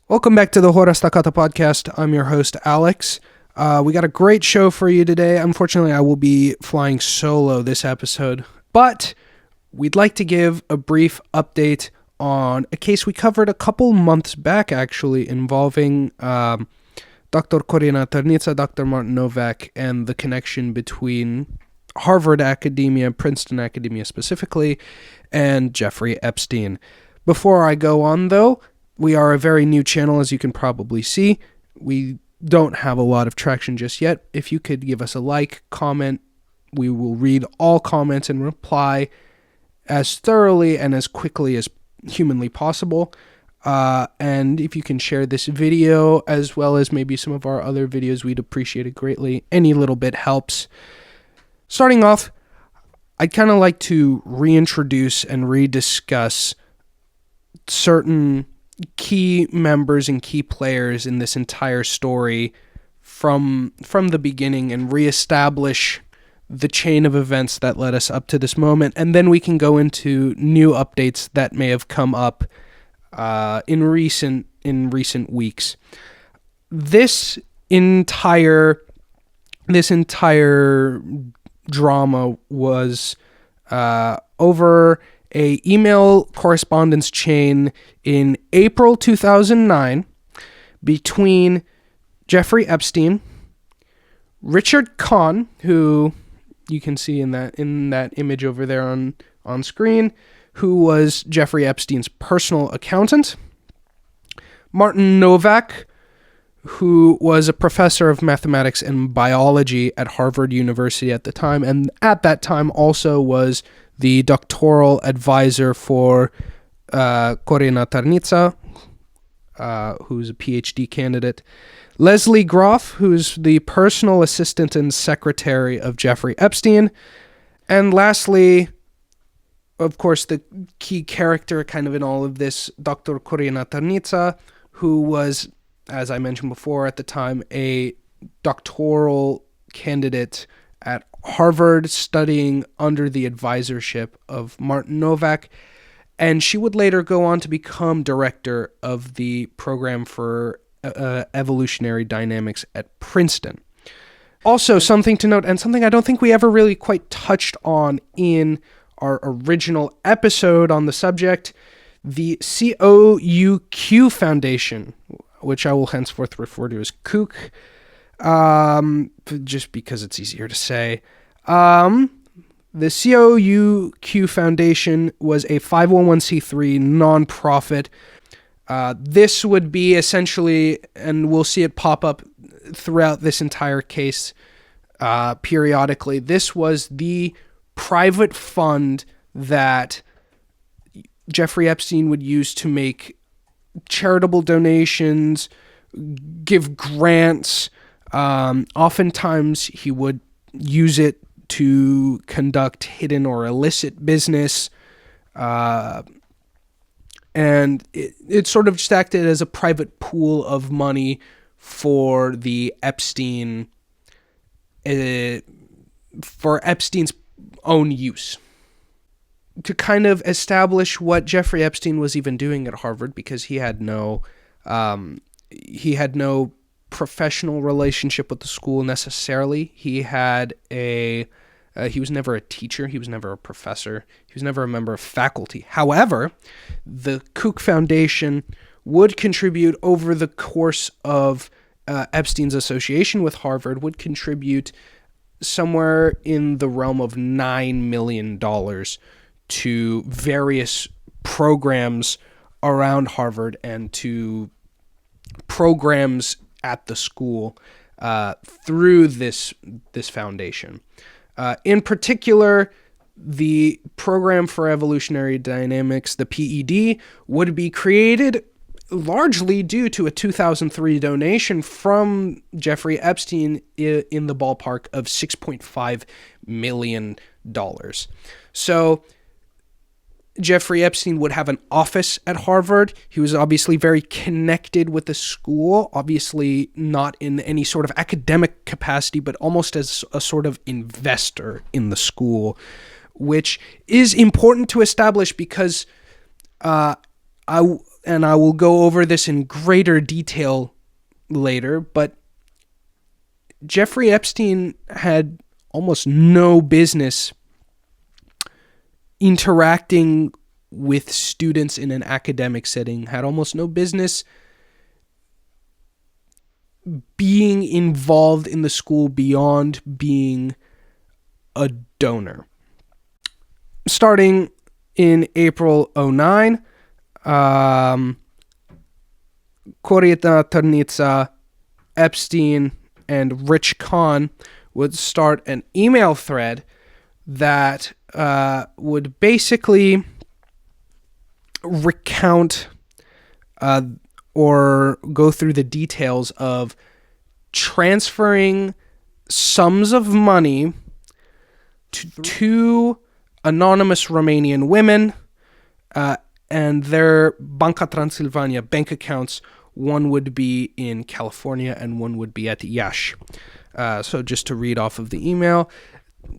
Welcome back to the Hora Stacata podcast. I'm your host, Alex. We got a great show for you today. Unfortunately, I will be flying solo this episode, but we'd like to give a brief update on a case we covered a couple months back, actually, involving Dr. Corina Tarnita, Dr. Martin Novak, and the connection between Harvard academia, Princeton academia specifically, and Jeffrey Epstein. Before I go on, though, we are a very new channel, as you can probably see. We don't have a lot of traction just yet. If you could give us a like, comment, we will read all comments and reply as thoroughly and as quickly as humanly possible. And if you can share this video as well as maybe some of our other videos, we'd appreciate it greatly. Any little bit helps. Starting off, I'd kind of like to reintroduce and rediscuss certain key members and key players in this entire story from the beginning and reestablish the chain of events that led us up to this moment, and then we can go into new updates that may have come up in recent weeks. This entire drama was over a email correspondence chain in April 2009 between Jeffrey Epstein, Richard Kahn, who you can see in that image over there on screen, who was Jeffrey Epstein's personal accountant, Martin Novak, who was a professor of mathematics and biology at Harvard University at the time, and at that time also was the doctoral advisor for Corina Tarnita, who's a PhD candidate, Leslie Groff, who's the personal assistant and secretary of Jeffrey Epstein, and lastly, of course, the key character kind of in all of this, Dr. Corina Tarnita, who was, as I mentioned before, at the time, a doctoral candidate at Harvard studying under the advisorship of Martin Novak, and she would later go on to become director of the program for evolutionary dynamics at Princeton. Also, something to note, and something I don't think we ever really quite touched on in our original episode on the subject, the C.O.U.Q Foundation, which I will henceforth refer to as C.O.U.Q, just because it's easier to say. The C.O.U.Q Foundation was a 501c3 nonprofit. This would be essentially, and we'll see it pop up throughout this entire case periodically, this was the private fund that Jeffrey Epstein would use to make charitable donations, give grants. Oftentimes he would use it to conduct hidden or illicit business, and it sort of just acted as a private pool of money for the Epstein, for Epstein's own use, to kind of establish what Jeffrey Epstein was even doing at Harvard, because he had no professional relationship with the school necessarily. He was never a teacher. He was never a professor. He was never a member of faculty. However, the C.O.U.Q Foundation would contribute over the course of Epstein's association with Harvard, would contribute somewhere in the realm of $9 million to various programs around Harvard and to programs at the school through this foundation. In particular, the Program for Evolutionary Dynamics, the PED, would be created largely due to a 2003 donation from Jeffrey Epstein in the ballpark of $6.5 million. So Jeffrey Epstein would have an office at Harvard. He was obviously very connected with the school, obviously not in any sort of academic capacity, but almost as a sort of investor in the school, which is important to establish because and I will go over this in greater detail later, but Jeffrey Epstein had almost no business interacting with students in an academic setting, had almost no business being involved in the school beyond being a donor. Starting in April 2009, Corina Tarnita, Epstein, and Rich Khan would start an email thread that would basically recount or go through the details of transferring sums of money to two anonymous Romanian women and their Banca Transilvania bank accounts. One would be in California and one would be at Iași. So just to read off of the email.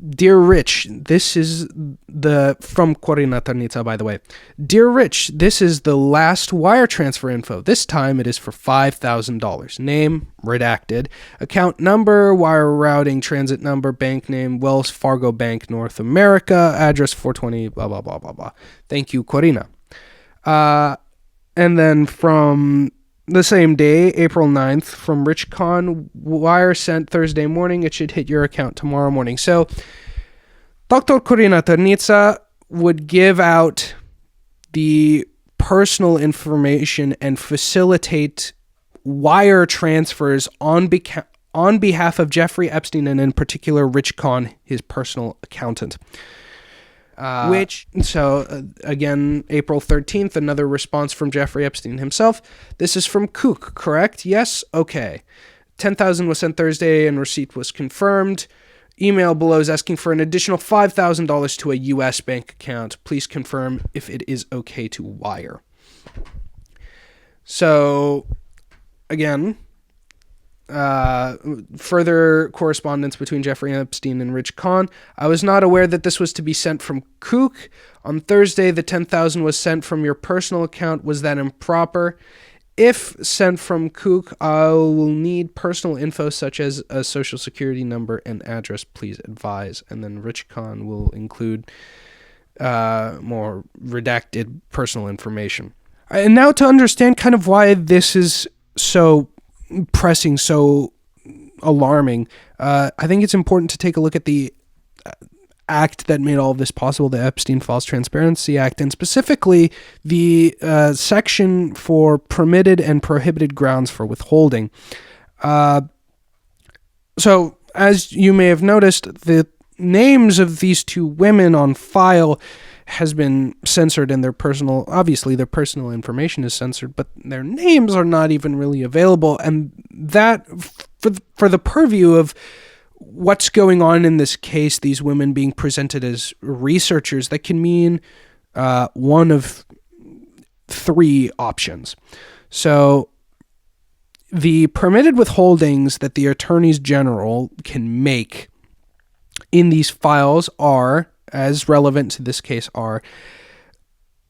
Dear Rich, this is from Corina Tarnita, by the way. Dear Rich, this is the last wire transfer info. This time it is for $5,000. Name, redacted. Account number, wire routing, transit number, bank name, Wells Fargo Bank, North America, address 420, blah, blah, blah, blah, blah. Thank you, Corina. And then from the same day, April 9th, from Rich Khan, wire sent Thursday morning. It should hit your account tomorrow morning. So Dr. Corina Tarnita would give out the personal information and facilitate wire transfers on behalf of Jeffrey Epstein and in particular Rich Khan, his personal accountant. Again, April 13th, another response from Jeffrey Epstein himself. This is from C.O.U.Q, correct? Yes? Okay. $10,000 was sent Thursday and receipt was confirmed. Email below is asking for an additional $5,000 to a U.S. bank account. Please confirm if it is okay to wire. So, again, further correspondence between Jeffrey Epstein and Rich Khan. I was not aware that this was to be sent from C.O.U.Q. On Thursday, the $10,000 was sent from your personal account. Was that improper? If sent from C.O.U.Q, I will need personal info such as a social security number and address. Please advise. And then Rich Khan will include more redacted personal information. And now to understand kind of why this is so pressing, so alarming, I think it's important to take a look at the act that made all of this possible, the Epstein Files Transparency Act, and specifically the section for permitted and prohibited grounds for withholding. So, as you may have noticed, the names of these two women on file has been censored, and their personal information is censored, but their names are not even really available. And that, for the purview of what's going on in this case, these women being presented as researchers, that can mean one of three options. So the permitted withholdings that the attorneys general can make in these files are, as relevant to this case, are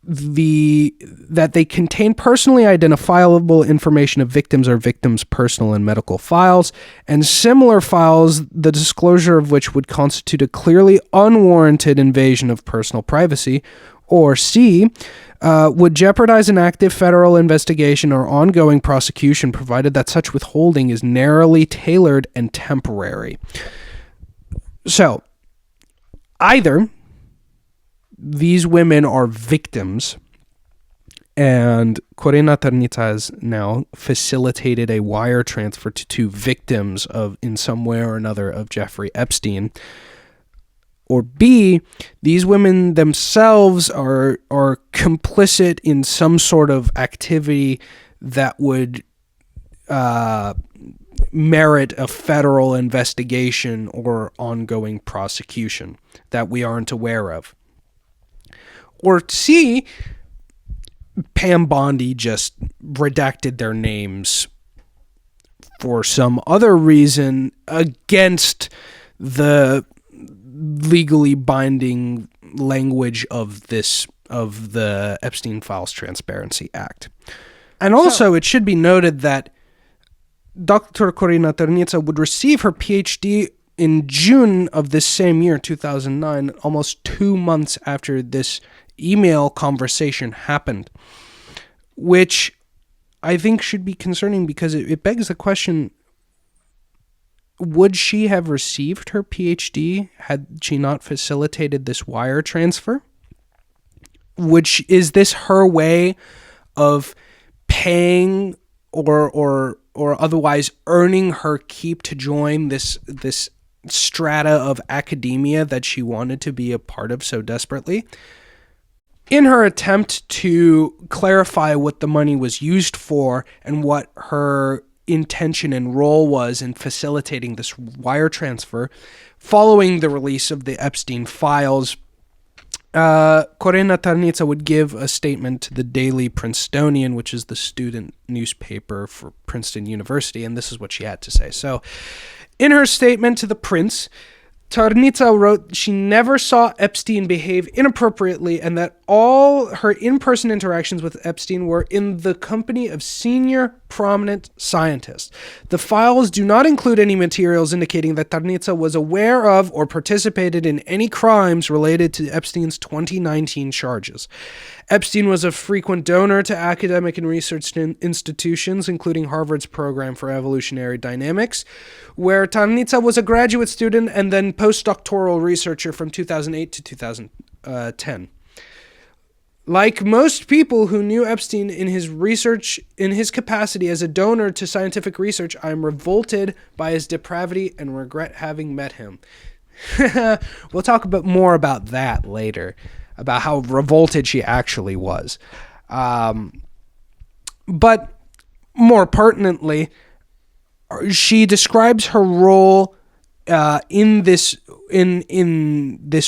that they contain personally identifiable information of victims or victims' personal and medical files, and similar files, the disclosure of which would constitute a clearly unwarranted invasion of personal privacy, or C, would jeopardize an active federal investigation or ongoing prosecution, provided that such withholding is narrowly tailored and temporary. So, either these women are victims, and Corina Tarnita has now facilitated a wire transfer to two victims in some way or another of Jeffrey Epstein, or B, these women themselves are complicit in some sort of activity that would merit a federal investigation or ongoing prosecution that we aren't aware of. Or C, Pam Bondi just redacted their names for some other reason against the legally binding language of this of the Epstein Files Transparency Act. And also, it should be noted that Dr. Corina Tarnita would receive her PhD in June of this same year, 2009, almost 2 months after this email conversation happened, which I think should be concerning because it begs the question, would she have received her PhD had she not facilitated this wire transfer? Is this her way of paying or otherwise earning her keep to join this strata of academia that she wanted to be a part of so desperately? In her attempt to clarify what the money was used for and what her intention and role was in facilitating this wire transfer, following the release of the Epstein files, Corina Tarnita would give a statement to the Daily Princetonian, which is the student newspaper for Princeton University, and this is what she had to say. So, in her statement to the Prince, Tarnita wrote she never saw Epstein behave inappropriately and that all her in-person interactions with Epstein were in the company of senior, prominent scientists. The files do not include any materials indicating that Tarnita was aware of or participated in any crimes related to Epstein's 2019 charges. Epstein was a frequent donor to academic and research institutions, including Harvard's program for evolutionary dynamics, where Tarnita was a graduate student and then postdoctoral researcher from 2008 to 2010. Like most people who knew Epstein in his capacity as a donor to scientific research, I am revolted by his depravity and regret having met him. We'll talk more about that later, about how revolted she actually was. But more pertinently, she describes her role in this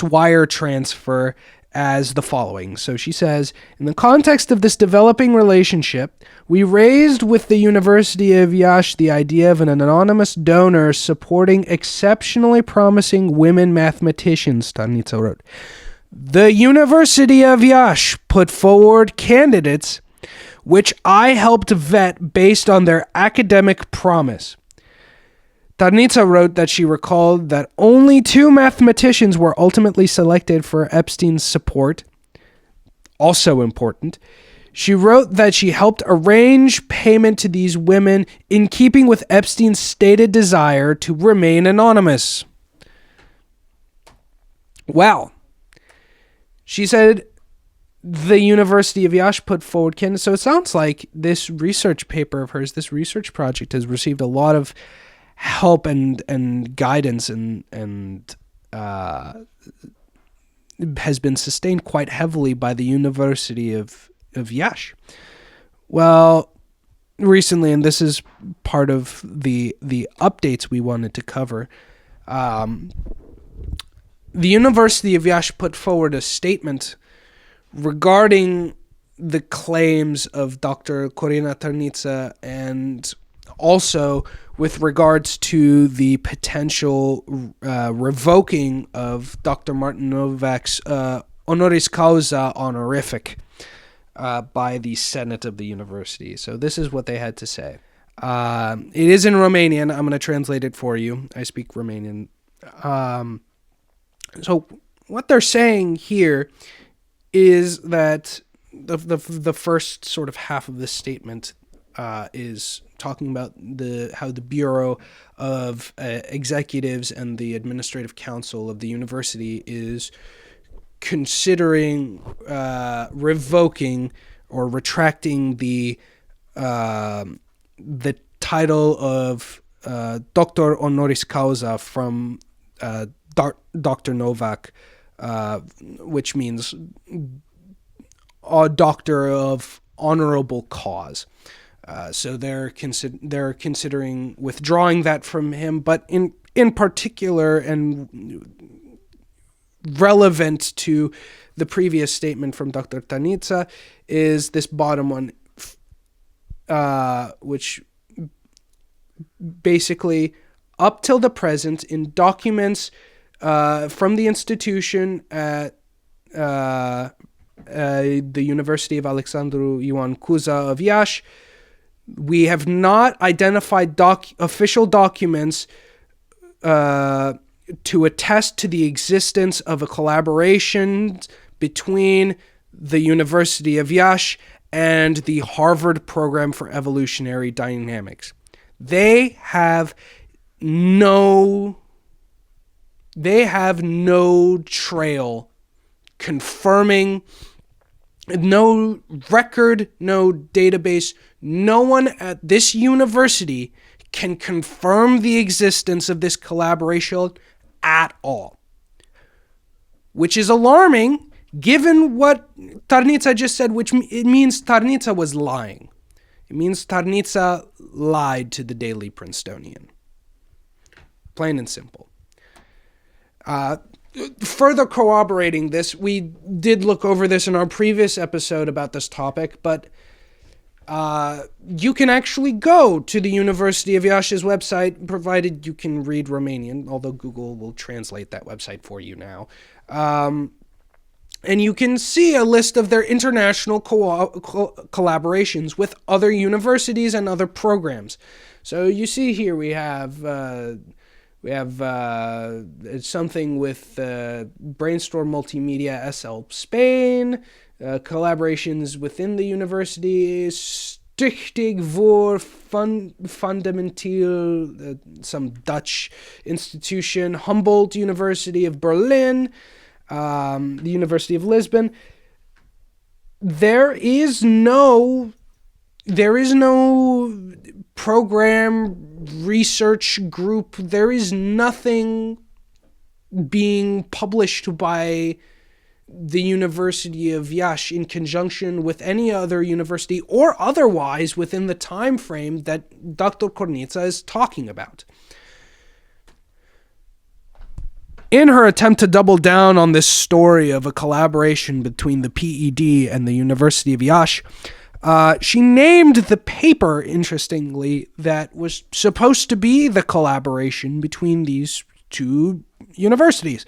wire transfer as the following. So she says, in the context of this developing relationship, we raised with the University of Iași the idea of an anonymous donor supporting exceptionally promising women mathematicians, Tarnita wrote. The University of Iași put forward candidates which I helped vet based on their academic promise. Tarnita wrote that she recalled that only 2 mathematicians were ultimately selected for Epstein's support. Also important. She wrote that she helped arrange payment to these women in keeping with Epstein's stated desire to remain anonymous. Wow. She said the University of Iași put forward candidates. So it sounds like this research paper of hers, this research project, has received a lot of help and guidance and has been sustained quite heavily by the University of Iași. Well, recently, and this is part of the updates we wanted to cover, the University of Iași put forward a statement regarding the claims of Dr. Corina Tarnita and also with regards to the potential revoking of Dr. Martin Novak's honoris causa honorific by the Senate of the university. So this is what they had to say. It is in Romanian. I'm going to translate it for you. I speak Romanian. So what they're saying here is that the first sort of half of this statement is talking about how the Bureau of Executives and the Administrative Council of the university is considering revoking or retracting the title of Doctor Honoris Causa from Dr. Novak, which means a doctor of honorable cause. So they're considering withdrawing that from him, but in particular and relevant to the previous statement from Dr. Tarnita is this bottom one, which basically up till the present in documents from the institution at the University of Alexandru Ioan Cuza of Iași. We have not identified official documents to attest to the existence of a collaboration between the University of Iași and the Harvard Program for Evolutionary Dynamics. They have no trail confirming, no record, no database. No one at this university can confirm the existence of this collaboration at all, which is alarming given what Tarnita just said, which it means Tarnita was lying. It means Tarnita lied to the Daily Princetonian. Plain and simple. Further corroborating this, we did look over this in our previous episode about this topic, but you can actually go to the University of Iași's website, provided you can read Romanian, although Google will translate that website for you now. And you can see a list of their international collaborations with other universities and other programs. So you see here we have something with Brainstorm Multimedia SL Spain, collaborations within the university, Stichting voor Fundamenteel, some Dutch institution, Humboldt University of Berlin, the University of Lisbon. There is no program, research group. There is nothing being published by the University of Iași in conjunction with any other university or otherwise within the time frame that Dr. Cornita is talking about. In her attempt to double down on this story of a collaboration between the PED and the University of Iași, she named the paper, interestingly, that was supposed to be the collaboration between these two universities.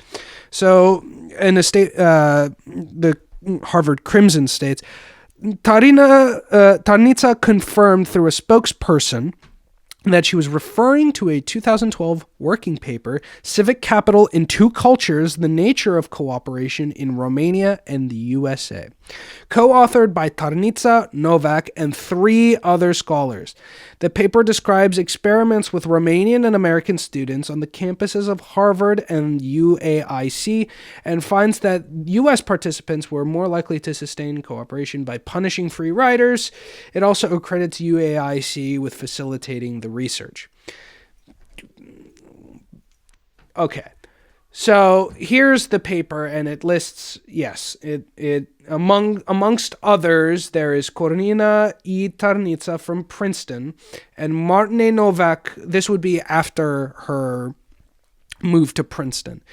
So, in the Harvard Crimson states, Tarnita confirmed through a spokesperson that she was referring to a 2012 working paper, Civic Capital in Two Cultures, The Nature of Cooperation in Romania and the USA, co-authored by Tarnita, Novak, and 3 other scholars. The paper describes experiments with Romanian and American students on the campuses of Harvard and UAIC and finds that U.S. participants were more likely to sustain cooperation by punishing free riders. It also accredits UAIC with facilitating the research. Okay, so here's the paper, and it lists, yes, it amongst others, there is Corina Tarnita from Princeton and Martine Novak. This would be after her move to Princeton,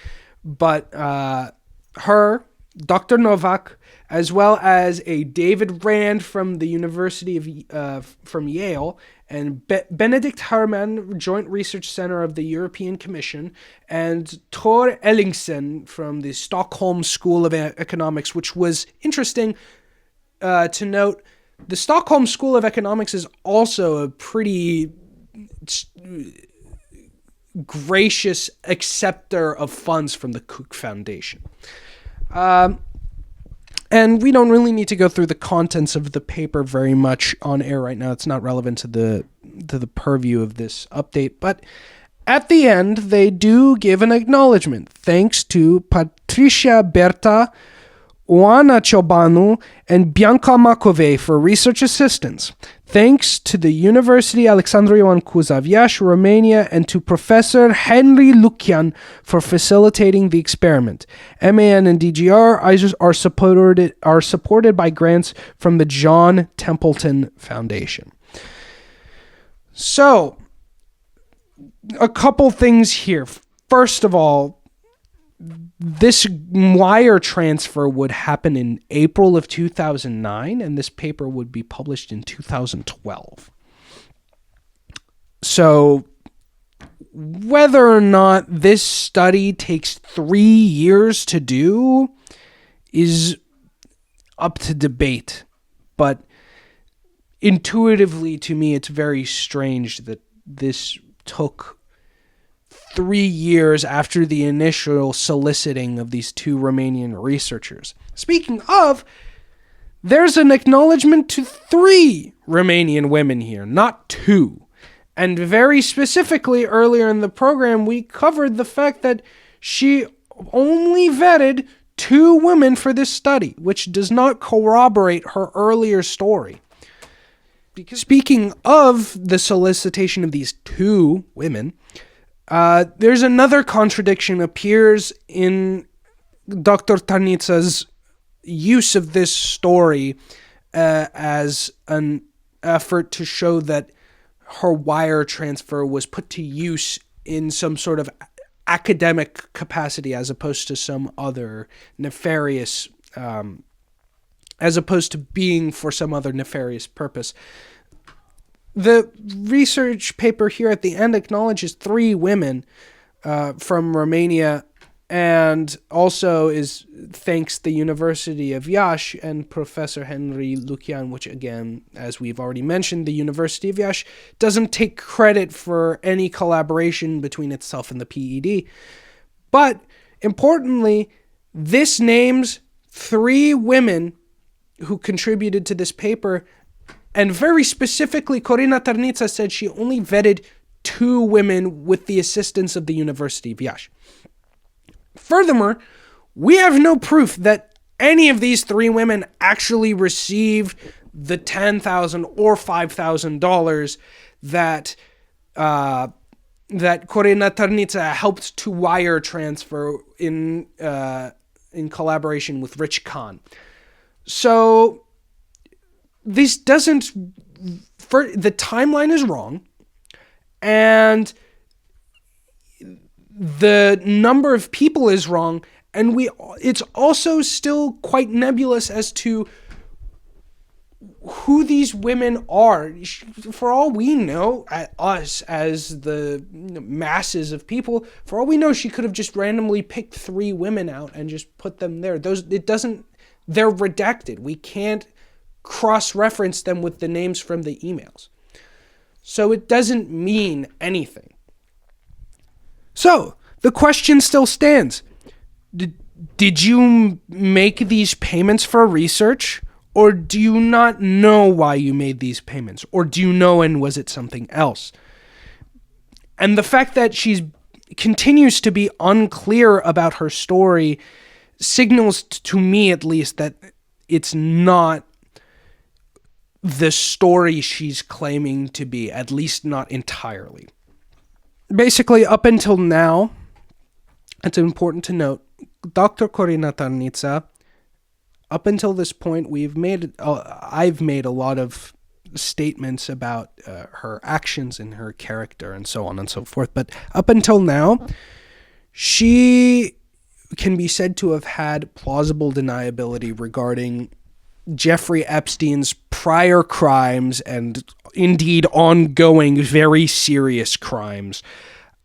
but her, Dr. Novak, as well as a David Rand from the University of from Yale, and Benedict Herman, Joint Research Center of the European Commission, and Tor Ellingsen from the Stockholm School of Economics, which was interesting to note. The Stockholm School of Economics is also a pretty gracious acceptor of funds from the C.O.U.Q Foundation. And we don't really need to go through the contents of the paper very much on air right now. It's not relevant to the purview of this update. But at the end, they do give an acknowledgement. Thanks to Patricia Berta, Oana Ciobanu, and Bianca Macovei for research assistance. Thanks to the University Alexandru Ioan Cuza of Iași, Romania, and to Professor Henry Lucian for facilitating the experiment. MAN and DGR are supported by grants from the John Templeton Foundation. So, a couple things here. First of all, this wire transfer would happen in April of 2009, and this paper would be published in 2012. So, whether or not this study takes 3 years to do is up to debate, but intuitively to me, it's very strange that this took 3 years after the initial soliciting of these 2 Romanian researchers. Speaking of, there's an acknowledgement to 3 Romanian women here, not 2. And very specifically, earlier in the program, we covered the fact that she only vetted 2 women for this study, which does not corroborate her earlier story. Because speaking of the solicitation of these 2 women, there's another contradiction appears in Dr. Tarnita's use of this story as an effort to show that her wire transfer was put to use in some sort of academic capacity as opposed to some other nefarious, as opposed to being for some other nefarious purpose. The research paper here at the end acknowledges 3 women from Romania, and also thanks the University of Iași and Professor Henry Lucian, which again, as we've already mentioned, the University of Iași doesn't take credit for any collaboration between itself and the PED. But importantly, this names 3 women who contributed to this paper, and very specifically, Corina Tarnita said she only vetted 2 women with the assistance of the University of Iași. Furthermore, we have no proof that any of these 3 women actually received the $10,000 or $5,000 that Corina Tarnita helped to wire transfer in collaboration with Rich Khan. So this doesn't. The timeline is wrong, and the number of people is wrong, and it's also still quite nebulous as to who these women are. For all we know, us as the masses of people, for all we know, she could have just randomly picked 3 women out and just put them there. They're redacted. We can't cross-reference them with the names from the emails. So it doesn't mean anything. So, the question still stands. Did you make these payments for research? Or do you not know why you made these payments? Or do you know, and was it something else? And the fact that she continues to be unclear about her story signals to me, at least, that it's not the story she's claiming to be, at least not entirely. Basically, up until now, it's important to note, Dr. Corina Tarnita, up until this point, I've made a lot of statements about her actions and her character and so on and so forth. But up until now, she can be said to have had plausible deniability regarding Jeffrey Epstein's prior crimes and indeed ongoing very serious crimes.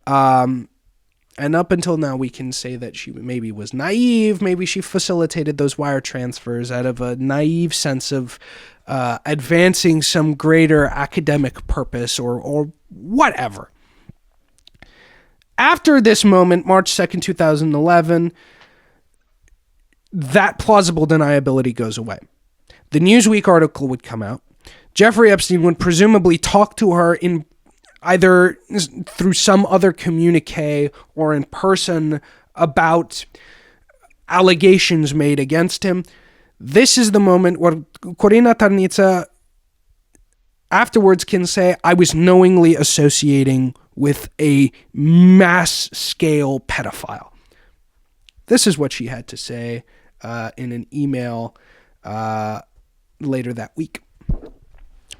And up until now, we can say that she maybe was naive. Maybe she facilitated those wire transfers out of a naive sense of advancing some greater academic purpose or whatever. After this moment, March 2nd, 2011, that plausible deniability goes away. The Newsweek article would come out. Jeffrey Epstein would presumably talk to her in either through some other communique or in person about allegations made against him. This is the moment where Corina Tarnita afterwards can say, I was knowingly associating with a mass-scale pedophile. This is what she had to say in an email later that week.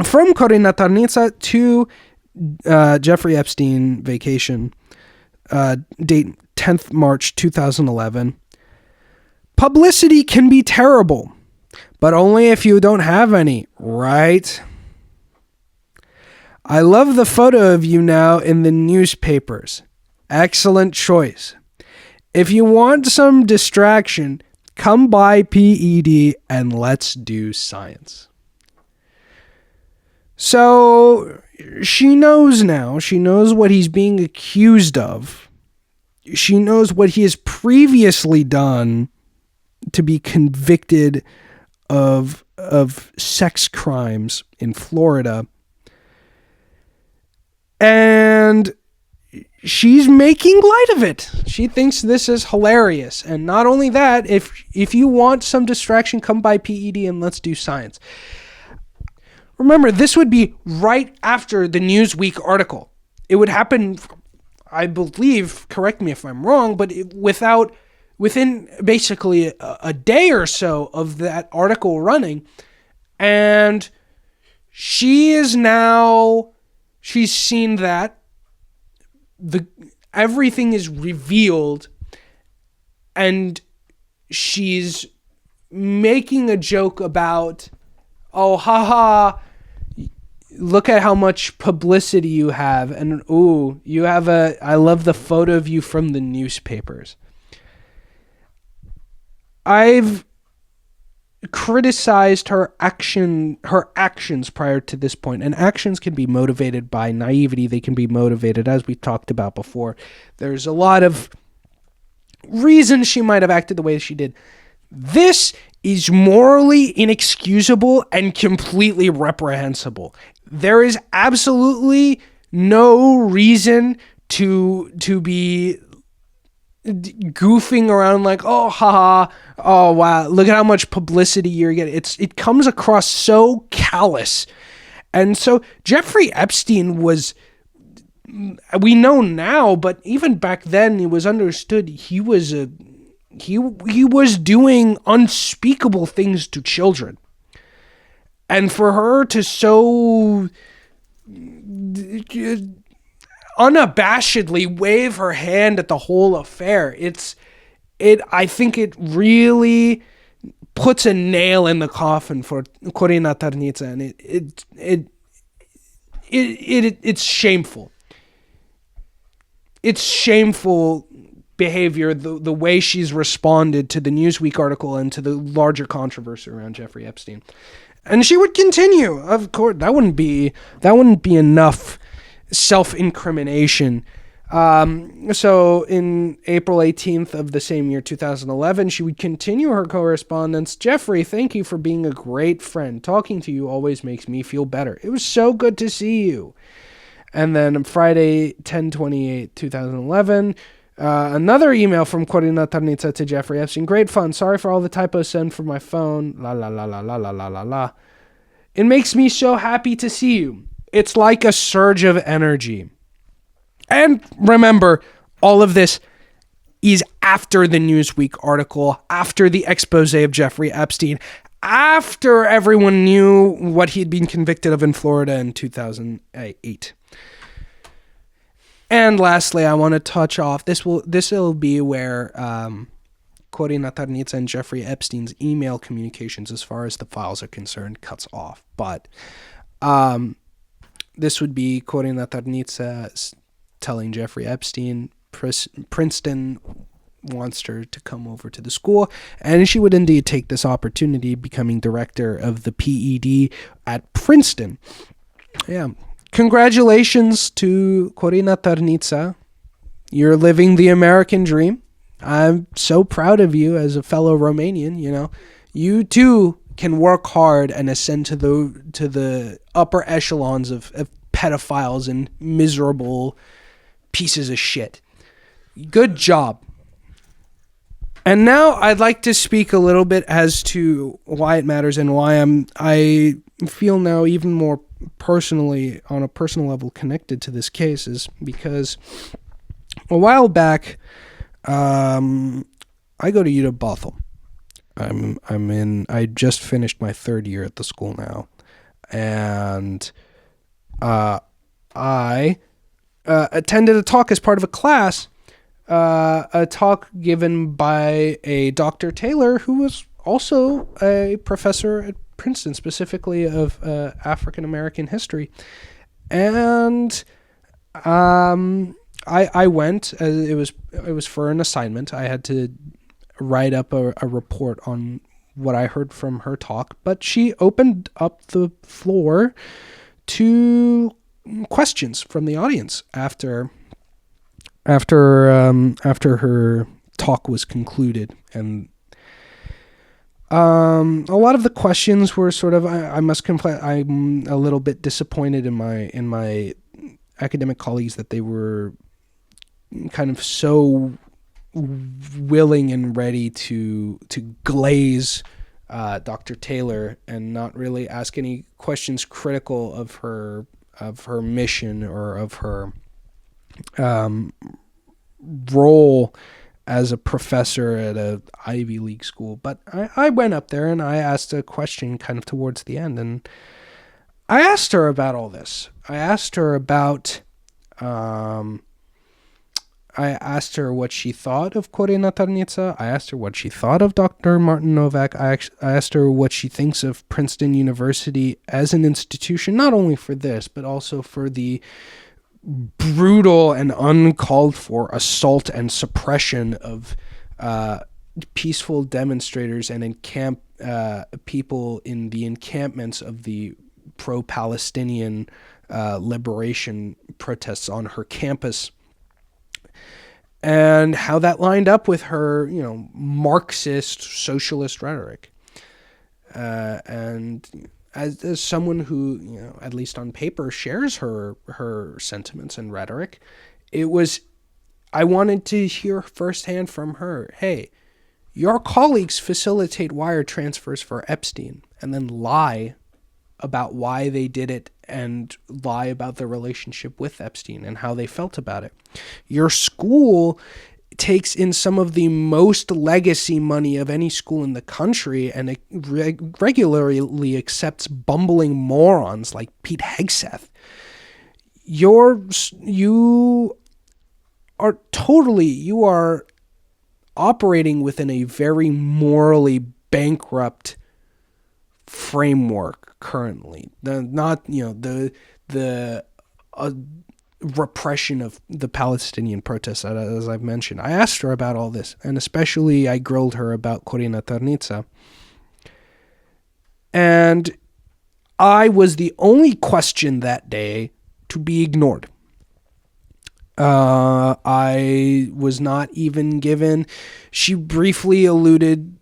From Corina Tarnita to Jeffrey Epstein vacation, date 10th March 2011. Publicity can be terrible, but only if you don't have any, right? I love the photo of you now in the newspapers. Excellent choice. If you want some distraction, Come buy PED and let's do science. So she knows now. She knows what he's being accused of. She knows what he has previously done to be convicted of sex crimes in Florida. And she's making light of it. She thinks this is hilarious. And not only that, if you want some distraction, come buy PED and let's do science. Remember, this would be right after the Newsweek article. It would happen, I believe, correct me if I'm wrong, but within basically a day or so of that article running. And she's seen that everything is revealed, and she's making a joke about, oh, haha, look at how much publicity you have, and ooh, I love the photo of you from the newspapers. I've criticized her actions prior to this point, and actions can be motivated by naivety. They can be motivated, as we talked about before. There's a lot of reasons she might have acted the way she did. This is morally inexcusable and completely reprehensible. There is absolutely no reason to be goofing around like, oh, haha, oh, wow, look at how much publicity you're getting. It comes across so callous. And so Jeffrey Epstein was, we know now, but even back then it was understood he was doing unspeakable things to children. And for her to so unabashedly wave her hand at the whole affair, I think it really puts a nail in the coffin for Corina Tarnita, and it's shameful. It's shameful behavior, the way she's responded to the Newsweek article and to the larger controversy around Jeffrey Epstein. And she would continue. Of course, that wouldn't be enough self-incrimination. So in April 18th of the same year, 2011, she would continue her correspondence. Jeffrey, thank you for being a great friend. Talking to you always makes me feel better. It was so good to see you. And then Friday, 10/28, 2011, another email from Corina Tarnita to Jeffrey Epstein. Great fun. Sorry for all the typos sent from my phone. La la la la la la la la la. It makes me so happy to see you. It's like a surge of energy. And remember, all of this is after the Newsweek article, after the expose of Jeffrey Epstein, after everyone knew what he'd been convicted of in Florida in 2008. And lastly, I want to touch off, this will be where Corina Tarnita and Jeffrey Epstein's email communications, as far as the files are concerned, cuts off. But this would be Corina Tarnita telling Jeffrey Epstein Princeton wants her to come over to the school, and she would indeed take this opportunity, becoming director of the PED at Princeton. Yeah. Congratulations to Corina Tarnita. You're living the American dream. I'm so proud of you as a fellow Romanian. You know, you too can work hard and ascend to the upper echelons of pedophiles and miserable pieces of shit. Good job. And now I'd like to speak a little bit as to why it matters and why I feel now even more personally, on a personal level, connected to this case, is because a while back, I go to UW Bothell. I just finished my third year at the school now, and I attended a talk as part of a class, a talk given by a Dr. Taylor, who was also a professor at Princeton, specifically of African American history. And I went, it was for an assignment. I had to write up a report on what I heard from her talk, but she opened up the floor to questions from the audience after her talk was concluded. And a lot of the questions were sort of, I must confess, I'm a little bit disappointed in my academic colleagues that they were kind of so willing and ready to glaze Dr. Taylor and not really ask any questions critical of her mission or of her role as a professor at a Ivy League school. But I went up there and I asked a question kind of towards the end, and I asked her about all this. I asked her about I asked her what she thought of Corina Tarnita. I asked her what she thought of Dr. Martin Novak. I asked her what she thinks of Princeton University as an institution, not only for this, but also for the brutal and uncalled for assault and suppression of peaceful demonstrators and people in the encampments of the pro-Palestinian liberation protests on her campus, and how that lined up with her, Marxist socialist rhetoric. And as someone who, at least on paper, shares her sentiments and rhetoric, I wanted to hear firsthand from her, hey, your colleagues facilitate wire transfers for Epstein and then lie about why they did it and lie about their relationship with Epstein and how they felt about it. Your school takes in some of the most legacy money of any school in the country, and it regularly accepts bumbling morons like Pete Hegseth. You are operating within a very morally bankrupt framework currently. The repression of the Palestinian protests, as I've mentioned. I asked her about all this, and especially I grilled her about Corina Tarnita. And I was the only question that day to be ignored. I was not even given. She briefly alluded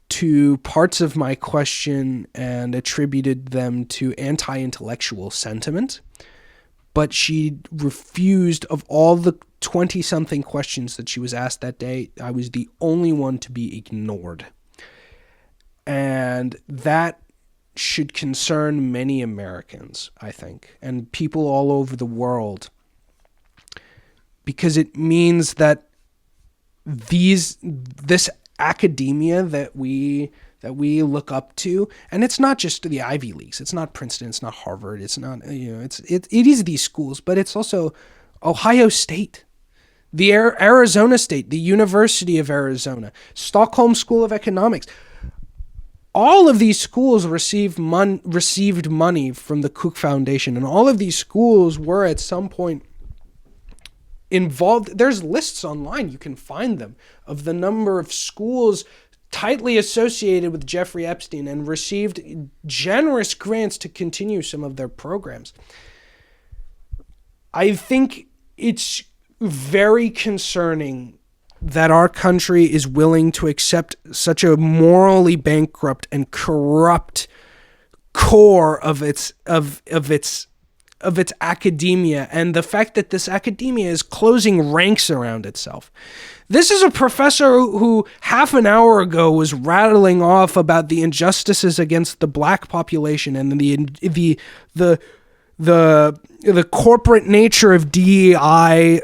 to parts of my question and attributed them to anti-intellectual sentiment, but she refused. Of all the 20-something questions that she was asked that day, I was the only one to be ignored. And that should concern many Americans, I think, and people all over the world, because it means that this academia that we look up to, and it's not just the Ivy Leagues, it's not Princeton, it's not Harvard, it's not, it is these schools, but it's also Ohio State, the Arizona State, the University of Arizona, Stockholm School of Economics. All of these schools received money from the C.O.U.Q Foundation, and all of these schools were at some point involved. There's lists online, you can find them, of the number of schools tightly associated with Jeffrey Epstein and received generous grants to continue some of their programs. I think it's very concerning that our country is willing to accept such a morally bankrupt and corrupt core of its academia, and the fact that this academia is closing ranks around itself. This is a professor who half an hour ago was rattling off about the injustices against the black population and the corporate nature of DEI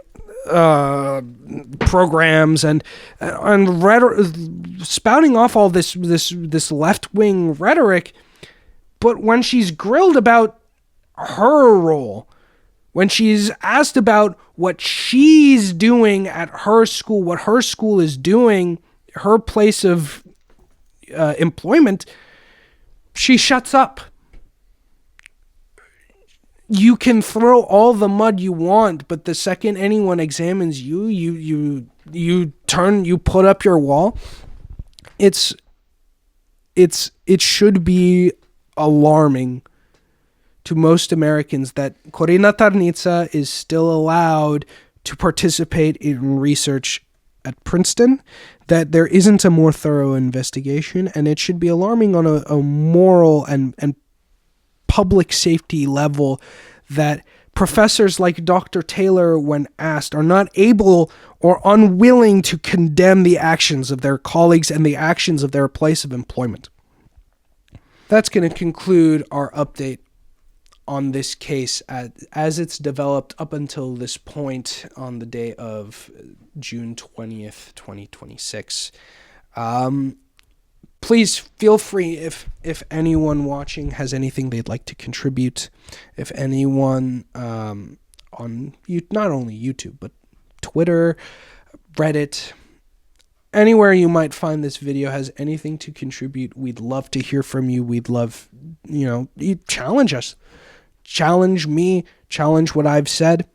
programs and spouting off all this left-wing rhetoric. But when she's grilled about her role, when she's asked about what she's doing at her school, what her school is doing, her place of employment, she shuts up. You can throw all the mud you want, but the second anyone examines you put up your wall. it should be alarming to most Americans that Corina Tarnita is still allowed to participate in research at Princeton, that there isn't a more thorough investigation, and it should be alarming on a moral and public safety level that professors like Dr. Taylor, when asked, are not able or unwilling to condemn the actions of their colleagues and the actions of their place of employment. That's going to conclude our update on this case as it's developed up until this point on the day of June 20th, 2026. Please feel free if anyone watching has anything they'd like to contribute, if anyone on not only YouTube, but Twitter, Reddit, anywhere you might find this video has anything to contribute, we'd love to hear from you. We'd love, you challenge us. Challenge me, challenge what I've said,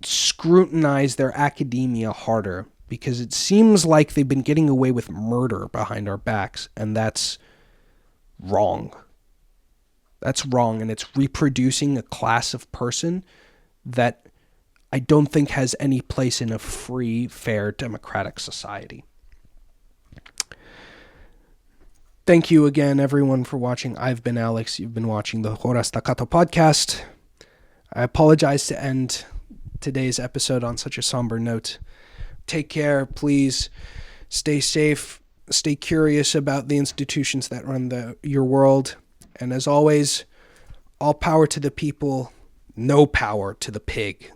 scrutinize their academia harder, because it seems like they've been getting away with murder behind our backs, and that's wrong. That's wrong, and it's reproducing a class of person that I don't think has any place in a free, fair, democratic society. Thank you again, everyone, for watching. I've been Alex. You've been watching the Hora Staccato podcast. I apologize to end today's episode on such a somber note. Take care, please. Stay safe. Stay curious about the institutions that run your world. And as always, all power to the people, no power to the pig.